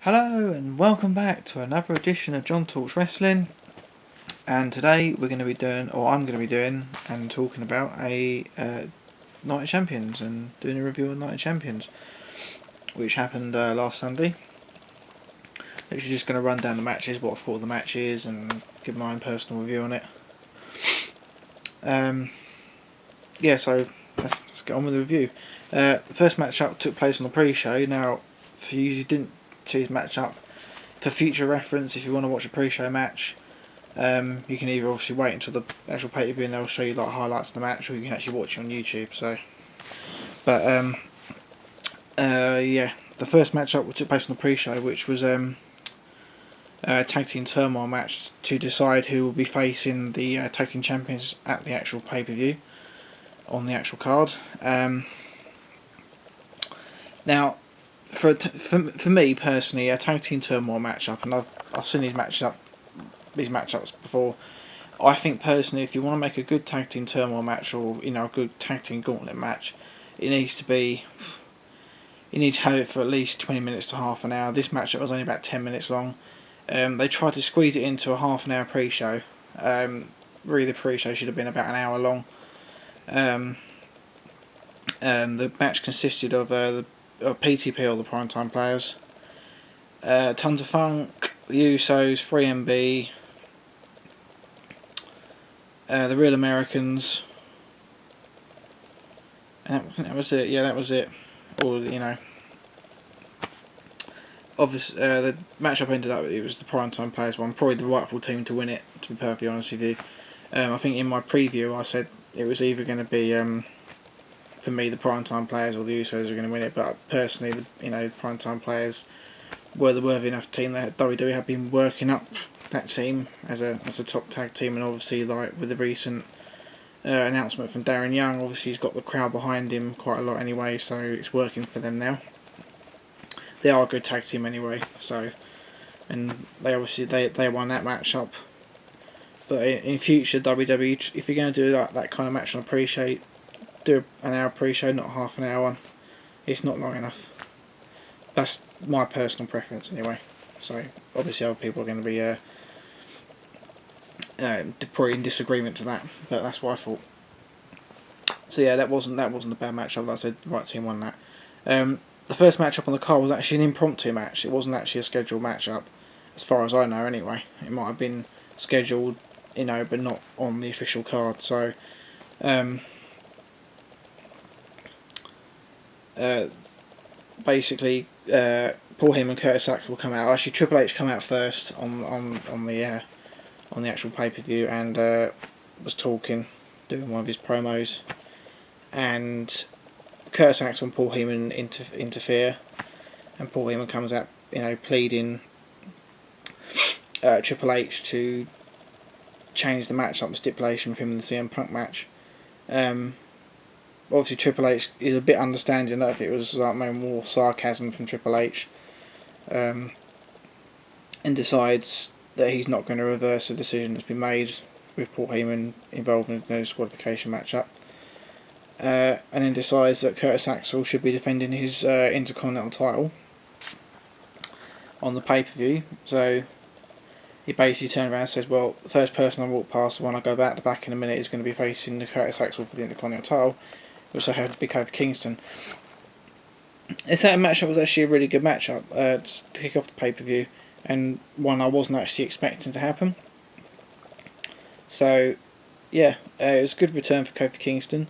Hello and welcome back to another edition of John Talks Wrestling. And today we're going to be doing, or I'm going to be doing, and talking about a Night of Champions and doing a review of Night of Champions, which happened last Sunday. Literally just going to run down the matches, what I thought of the matches, and give my own personal review on it. So let's get on with the review. The first matchup took place on the pre-show. Now, for you who didn't see this matchup, for future reference, if you want to watch a pre-show match, you can either obviously wait until the actual pay-per-view and they'll show you like highlights of the match, or you can actually watch it on YouTube. The first matchup took place on the pre-show, which was a tag team turmoil match to decide who will be facing the tag team champions at the actual pay-per-view on the actual card. Now, for me personally, a tag team turmoil matchup, and I've seen these matchups before. I think personally, if you want to make a good tag team turmoil match, or a good tag team gauntlet match, you need to have it for at least 20 minutes to half an hour. This matchup was only about 10 minutes long. They tried to squeeze it into a half an hour pre-show. Really, the pre-show should have been about an hour long. The match consisted of PTP, all the primetime players, Tons of Funk, the Usos, 3MB, the Real Americans, and I think that was it. Yeah, that was it. Obviously, the matchup ended up, it was the primetime players one, probably the rightful team to win it, to be perfectly honest with you. I think in my preview I said it was either going to be, for me, the primetime players or the Usos are going to win it, but personally, the primetime players were the worthy enough team. That WWE have been working up that team as a top tag team, and obviously, like with the recent announcement from Darren Young, obviously he's got the crowd behind him quite a lot anyway, so it's working for them now. They are a good tag team anyway, and they obviously they won that matchup. But in future WWE, if you're going to do that kind of match on a pre-show, do an hour pre-show, not half an hour one. It's not long enough. That's my personal preference anyway. So obviously other people are going to be probably in disagreement to that, but that's what I thought. So yeah, that wasn't a bad matchup. Like I said, the right team won that. The first matchup on the card was actually an impromptu match. It wasn't actually a scheduled matchup, as far as I know anyway. It might have been scheduled, but not on the official card. So basically, Paul Heyman and Curtis Axel will come out. Actually, Triple H come out first on the actual pay-per-view and was doing one of his promos, and Curtis Axel and Paul Heyman interfere, and Paul Heyman comes out, pleading Triple H to change the matchup, the stipulation for him in the CM Punk match. Obviously, Triple H is a bit understanding of it. It was like more sarcasm from Triple H, and decides that he's not going to reverse the decision that's been made with Paul Heyman involved in the disqualification matchup. And then decides that Curtis Axel should be defending his Intercontinental title on the pay-per-view. So he basically turned around and says, well, the first person I walk past, the one I go back to back in a minute, is going to be facing the Curtis Axel for the Intercontinental title, which I had to be Kofi Kingston. This matchup was actually a really good matchup to kick off the pay-per-view, and one I wasn't actually expecting to happen. So yeah, it was a good return for Kofi Kingston.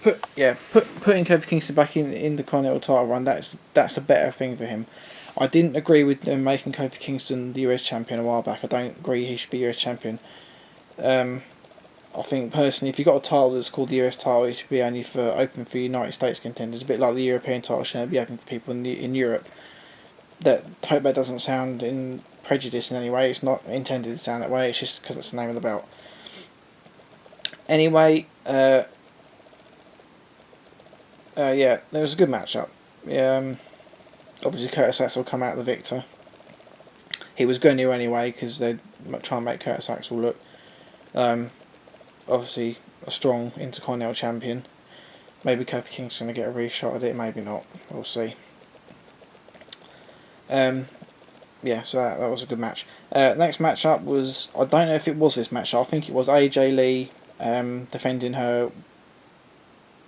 Putting Kofi Kingston back in the Continental title run, that's a better thing for him. I didn't agree with them making Kofi Kingston the US champion a while back. I don't agree he should be US champion. I think personally, if you've got a title that's called the US title, it should be only open for United States contenders. A bit like the European title should be open for people in Europe. Hope that doesn't sound in Prejudice in any way. It's not intended to sound that way. It's just because it's the name of the belt. Anyway, there was a good matchup. Obviously, Curtis Axel come out the victor. He was going to anyway because they'd try and make Curtis Axel look obviously a strong Intercontinental champion. Maybe Kofi Kingston to get a reshot at it, maybe not. We'll see. Yeah, so that was a good match. Next matchup was, I don't know if it was this match. I think it was AJ Lee defending her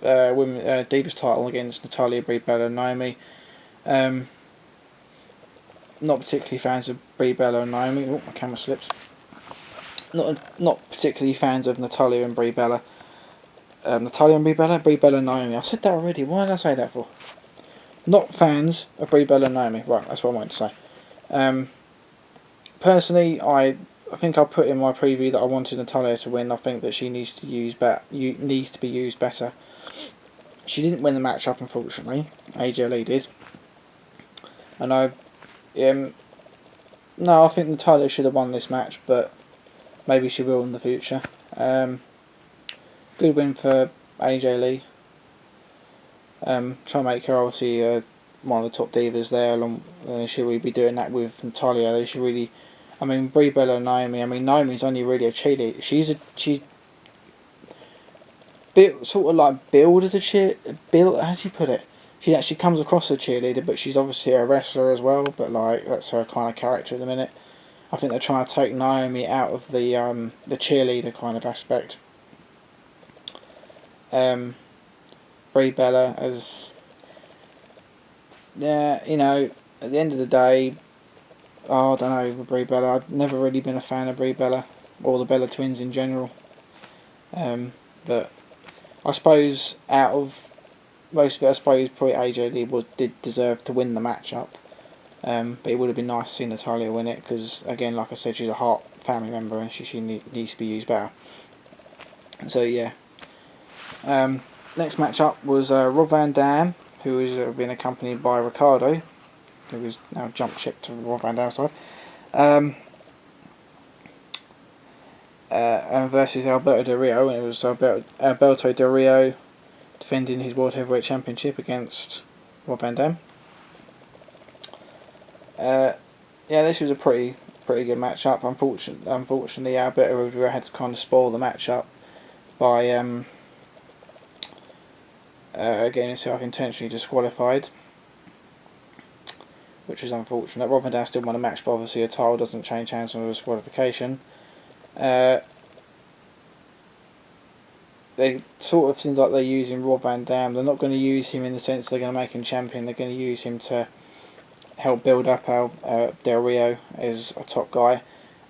Divas title against Natalia, Brie Bella, and Naomi. Not particularly fans of Brie Bella and Naomi. Oh, my camera slips. Not particularly fans of Natalia and Brie Bella. Natalia and Brie Bella and Naomi. I said that already. Why did I say that for? Not fans of Brie Bella and Naomi. Right, that's what I wanted to say. Personally, I think I put in my preview that I wanted Natalia to win. I think that she needs to be used better. She didn't win the match up, unfortunately. AJ Lee did, and no, I think Natalia should have won this match, but maybe she will in the future. Good win for AJ Lee. Trying to make her obviously one of the top divas there. Along, should we be doing that with Natalia? They should really. I mean, Brie Bella and Naomi. I mean, Naomi's only really a cheerleader. She's sort of like billed as a build. How do you put it? She actually comes across as a cheerleader, but she's obviously a wrestler as well. But like that's her kind of character at the minute. I think they're trying to take Naomi out of the cheerleader kind of aspect. Brie Bella as at the end of the day, I don't know with Brie Bella. I've never really been a fan of Brie Bella or the Bella twins in general. But I suppose out of most of it, I suppose probably AJ Lee did deserve to win the matchup. But it would have been nice to see Natalia win it because, again, like I said, she's a Hart family member and she needs to be used better. So yeah. Next matchup was Rob Van Dam, who is being accompanied by Ricardo, who is now jumped ship to Rob Van Dam's side. And versus Alberto Del Rio, and it was Alberto Del Rio defending his World Heavyweight Championship against Rob Van Dam. This was a pretty good matchup. Unfortunately, Alberto Del Rio had to kind of spoil the matchup by getting himself intentionally disqualified, which is unfortunate. Rob Van Dam still won a match, but obviously a title doesn't change hands on a disqualification. They sort of seems like they're using Rob Van Dam. They're not going to use him in the sense they're going to make him champion. They're going to use him to help build up Del Rio as a top guy.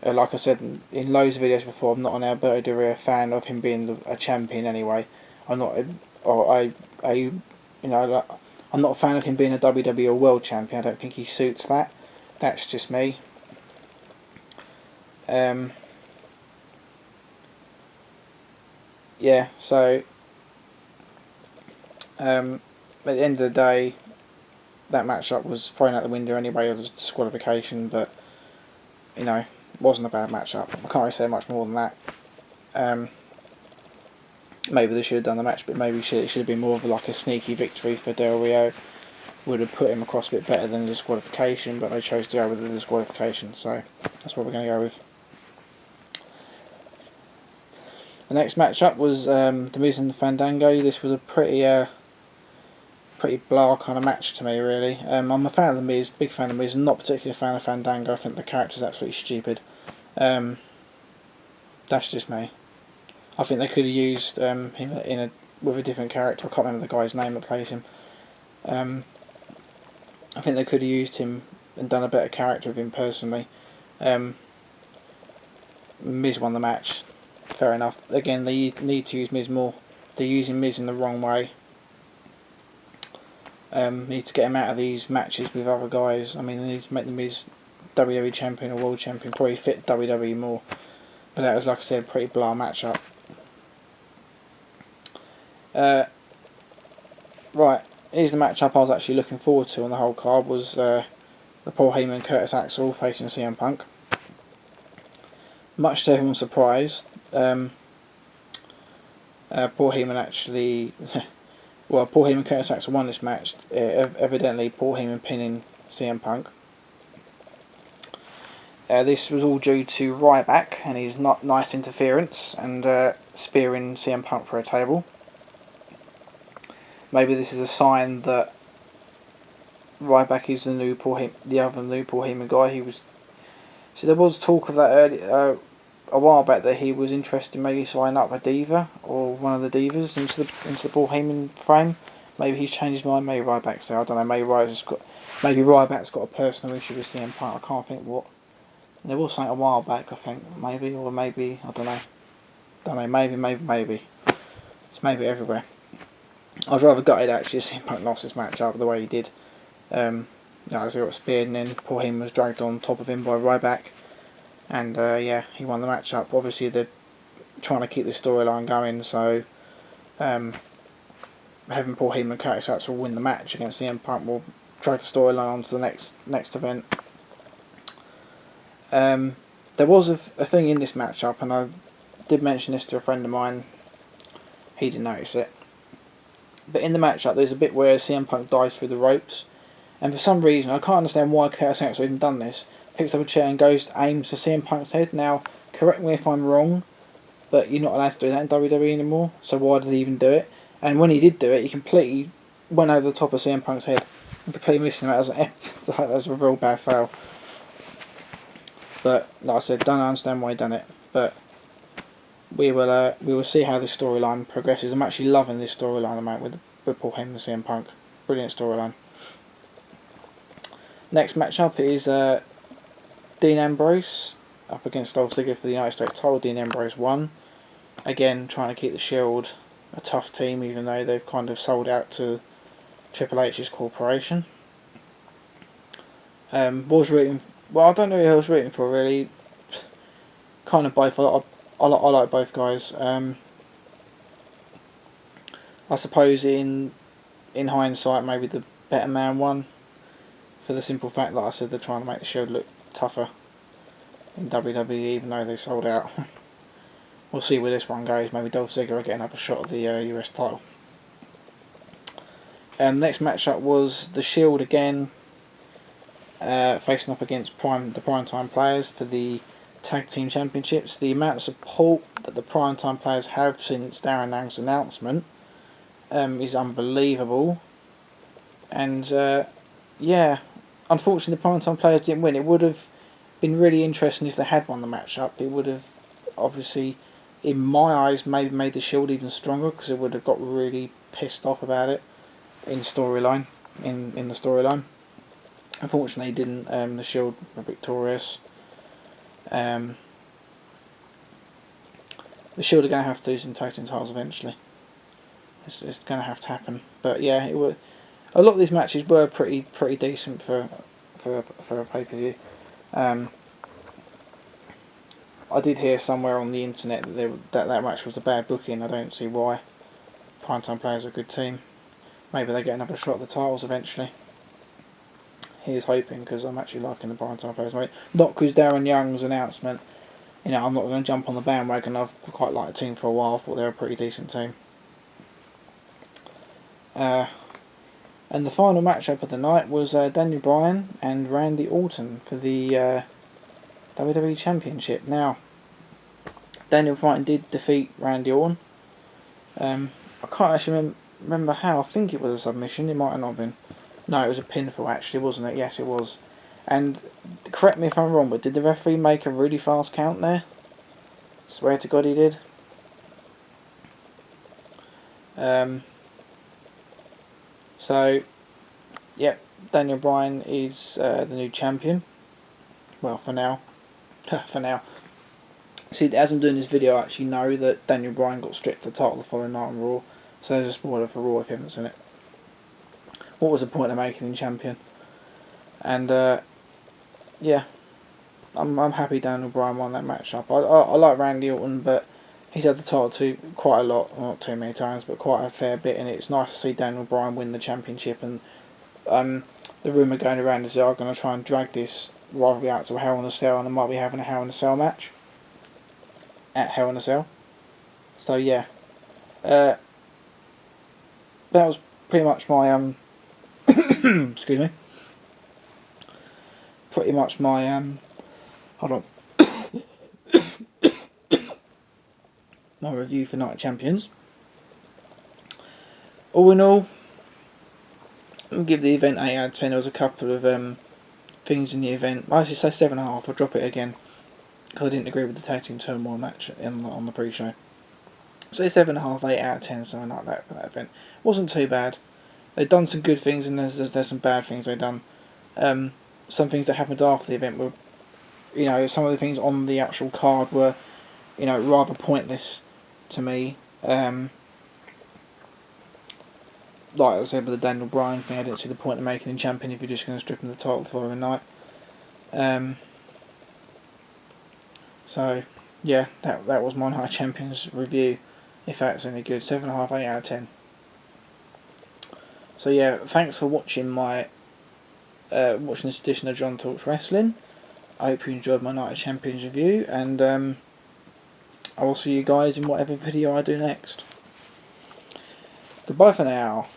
Like I said in loads of videos before, I'm not an Alberto Del Rio fan of him being a champion anyway. I'm not, I'm not a fan of him being a WWE World Champion. I don't think he suits that. That's just me. So at the end of the day, that matchup was thrown out the window anyway. It was disqualification, but wasn't a bad matchup. I can't really say much more than that. Maybe they should have done the match, but maybe it should have been more of like a sneaky victory for Del Rio. Would have put him across a bit better than the disqualification, but they chose to go with the disqualification, so that's what we're going to go with. The next matchup was The Miz and Fandango. This was a pretty blah kind of match to me, really. I'm a fan of The Miz, big fan of The Miz, not particularly a fan of Fandango. I think the character's absolutely stupid. That's just me. I think they could have used him with a different character. I can't remember the guy's name that plays him. I think they could have used him and done a better character of him personally. Miz won the match. Fair enough. Again, they need to use Miz more. They're using Miz in the wrong way. Need to get him out of these matches with other guys. I mean, they need to make the Miz WWE champion or world champion. Probably fit WWE more. But that was, like I said, a pretty blah matchup. Right, here's the matchup I was actually looking forward to on the whole card. Was the Paul Heyman Curtis Axel facing CM Punk. Much to everyone's surprise, Paul Heyman actually Paul Heyman Curtis Axel won this match. Evidently Paul Heyman pinning CM Punk. This was all due to Ryback and his not nice interference and spearing CM Punk for a table. maybe this is a sign that Ryback is the other new Paul Heyman guy. So there was talk of that a while back that he was interested in maybe signing up a diva or one of the divas into the Paul Heyman frame. Maybe he's changed his mind. Maybe Ryback's there. I don't know. Maybe Ryback's got a personal issue with CM Punk. I can't think what. There was something a while back. I think maybe I don't know. Maybe. It's maybe everywhere. I was rather gutted actually to see Punk lost this match up the way he did. As he got speared and then Paul Heyman was dragged on top of him by Ryback. And he won the match up. Obviously they're trying to keep the storyline going, so having Paul Heyman and Curtis Axel win the match against CM Punk will drag the storyline on to the next event. There was a thing in this matchup, and I did mention this to a friend of mine. He didn't notice it. But in the matchup, there's a bit where CM Punk dives through the ropes, and for some reason, I can't understand why Curtis Axel even done this. Picks up a chair and aims for CM Punk's head. Now, correct me if I'm wrong, but you're not allowed to do that in WWE anymore, so why did he even do it? And when he did do it, he completely went over the top of CM Punk's head and completely missed him. That was a real bad foul. But, like I said, don't understand why he done it, but we will see how this storyline progresses. I'm actually loving this storyline at the moment with Paul Heyman and CM Punk. Brilliant storyline. Next matchup is Dean Ambrose up against Dolph Ziggler for the United States title. Dean Ambrose won. Again, trying to keep the Shield a tough team, even though they've kind of sold out to Triple H's corporation. I don't know who I was rooting for really. Kind of both. I like both guys. I suppose in hindsight, maybe the better man won, for the simple fact, like I said, they're trying to make the Shield look tougher in WWE, even though they sold out. We'll see where this one goes. Maybe Dolph Ziggler will get another shot at the US title. Next matchup was the Shield again, facing up against the Primetime Players for the Tag Team Championships. The amount of support that the Primetime Players have since Darren Young's announcement is unbelievable. And unfortunately the Primetime Players didn't win. It would have been really interesting if they had won the matchup. It would have, obviously, in my eyes, maybe made the Shield even stronger, because it would have got really pissed off about it in the storyline. Unfortunately, didn't. The Shield were victorious. The Shield are going to have to do some tag team titles eventually. It's going to have to happen. But yeah, a lot of these matches were pretty decent for a pay-per-view. I did hear somewhere on the internet that match was a bad booking. I don't see why. Primetime Players are a good team. Maybe they get another shot at the titles eventually. Here's hoping, because I'm actually liking the Primetime Players. Not because Darren Young's announcement. I'm not going to jump on the bandwagon. I've quite liked the team for a while. I thought they were a pretty decent team. And the final matchup of the night was Daniel Bryan and Randy Orton for the WWE Championship. Now, Daniel Bryan did defeat Randy Orton. I can't actually remember how. I think it was a submission. It might have not been. No, it was a pinfall actually, wasn't it? Yes, it was. And correct me if I'm wrong, but did the referee make a really fast count there? Swear to God he did. So, yep, Daniel Bryan is the new champion. Well, for now. For now. See, as I'm doing this video, I actually know that Daniel Bryan got stripped the title the following night on Raw. So there's a spoiler for Raw if you haven't seen it. What was the point of making him champion? And, yeah. I'm happy Daniel Bryan won that matchup. I like Randy Orton, but he's had the title quite a lot, not too many times, but quite a fair bit, and it's nice to see Daniel Bryan win the championship. And the rumour going around is they are going to try and drag this rivalry out to a Hell in a Cell, and they might be having a Hell in a Cell match at Hell in a Cell. So yeah, that was pretty much my excuse me. Pretty much my hold on. My review for Night of Champions. All in all, I'll give the event 8 out of 10. There was a couple of things in the event. I should say 7.5. I'll drop it again because I didn't agree with the tag team turmoil match on the pre-show. So 7.5, 8 out of 10, something like that for that event. Wasn't too bad. They've done some good things and there's some bad things they've done. Some things that happened after the event were, some of the things on the actual card were, rather pointless to me. Like I said with the Daniel Bryan thing, I didn't see the point of making him champion if you're just going to strip him the title the following night. So, yeah, that was my Night of Champions review, if that's any good. 7.5, 8 out of 10. So yeah, thanks for watching watching this edition of John Talks Wrestling. I hope you enjoyed my Night of Champions review, and I will see you guys in whatever video I do next. Goodbye for now.